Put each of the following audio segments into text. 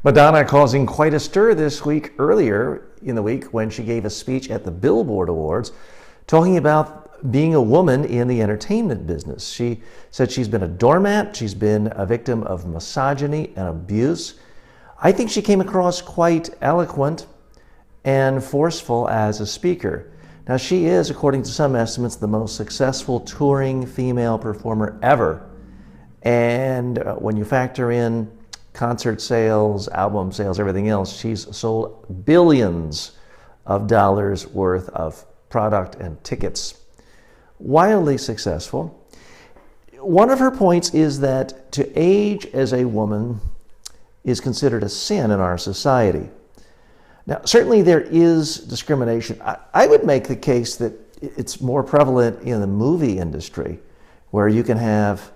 Madonna causing quite a stir this week, earlier in the week, when she gave a speech at the Billboard Awards talking about being a woman in the entertainment business. She said she's been a doormat, she's been a victim of misogyny and abuse. I think she came across quite eloquent and forceful as a speaker. Now, she is, according to some estimates, the most successful touring female performer ever. And when you factor in concert sales, album sales, everything else, she's sold billions of dollars worth of product and tickets. Wildly successful. One of her points is that to age as a woman is considered a sin in our society. Now, certainly there is discrimination. I would make the case that it's more prevalent in the movie industry, where you can have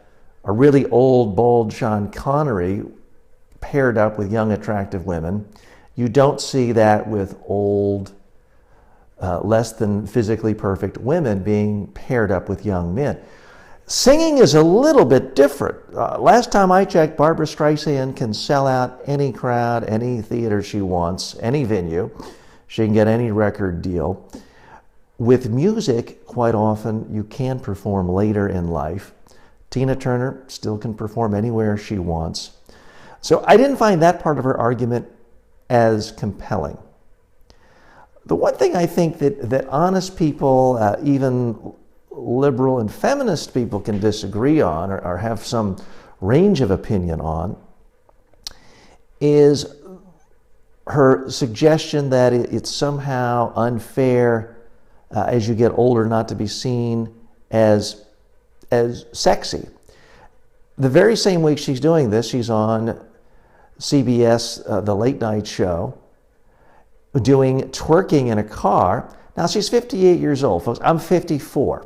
a really old, bald Sean Connery paired up with young, attractive women. You don't see that with old, less than physically perfect women being paired up with young men. Singing is a little bit different. Last time I checked, Barbra Streisand can sell out any crowd, any theater she wants, any venue. She can get any record deal. With music, quite often, you can perform later in life. Tina Turner still can perform anywhere she wants. So I didn't find that part of her argument as compelling. The one thing I think that honest people, even liberal and feminist people, can disagree on or have some range of opinion on is her suggestion that it's somehow unfair as you get older not to be seen as sexy. The very same week she's doing this, she's on CBS, the late night show, doing twerking in a car. Now, she's 58 years old, folks. I'm 54.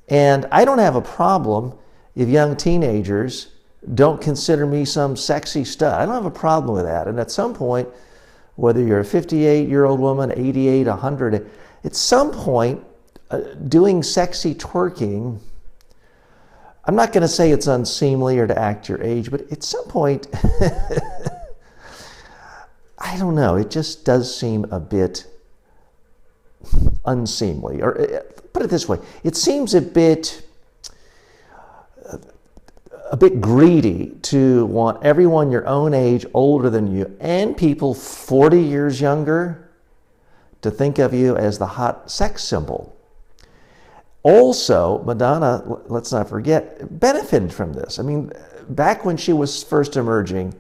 And I don't have a problem if young teenagers don't consider me some sexy stud. I don't have a problem with that. And at some point, whether you're a 58-year-old woman, 88, 100, at some point, doing sexy twerking, I'm not going to say it's unseemly or to act your age, but at some point, I don't know, it just does seem a bit unseemly. Or put it this way, it seems a bit greedy to want everyone your own age, older than you, and people 40 years younger to think of you as the hot sex symbol. Also, Madonna, let's not forget, benefited from this. I mean, back when she was first emerging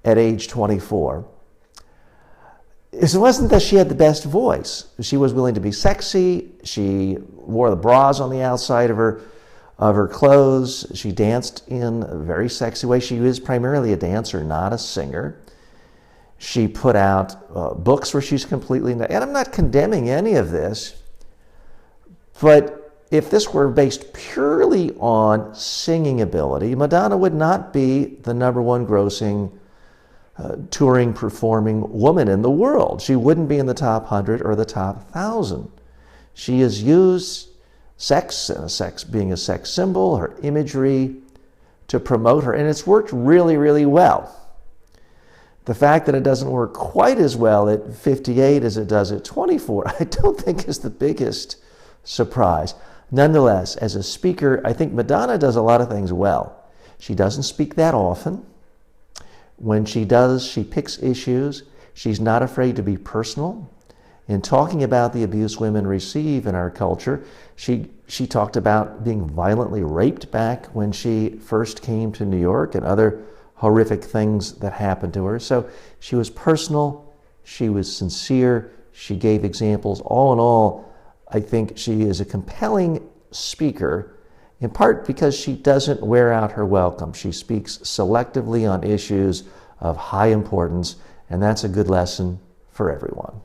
at age 24, it wasn't that she had the best voice. She was willing to be sexy. She wore the bras on the outside of her clothes. She danced in a very sexy way. She is primarily a dancer, not a singer. She put out books where she's completely, and I'm not condemning any of this, but if this were based purely on singing ability, Madonna would not be the number one grossing touring, performing woman in the world. She wouldn't be in the top 100 or the top 1,000. She has used sex and being a sex symbol, her imagery, to promote her, and it's worked really, really well. The fact that it doesn't work quite as well at 58 as it does at 24, I don't think is the biggest surprise. Nonetheless, as a speaker, I think Madonna does a lot of things well. She doesn't speak that often. When she does, she picks issues. She's not afraid to be personal. In talking about the abuse women receive in our culture, she talked about being violently raped back when she first came to New York and other horrific things that happened to her. So she was personal, she was sincere, she gave examples. All in all, I think she is a compelling speaker, in part because she doesn't wear out her welcome. She speaks selectively on issues of high importance, and that's a good lesson for everyone.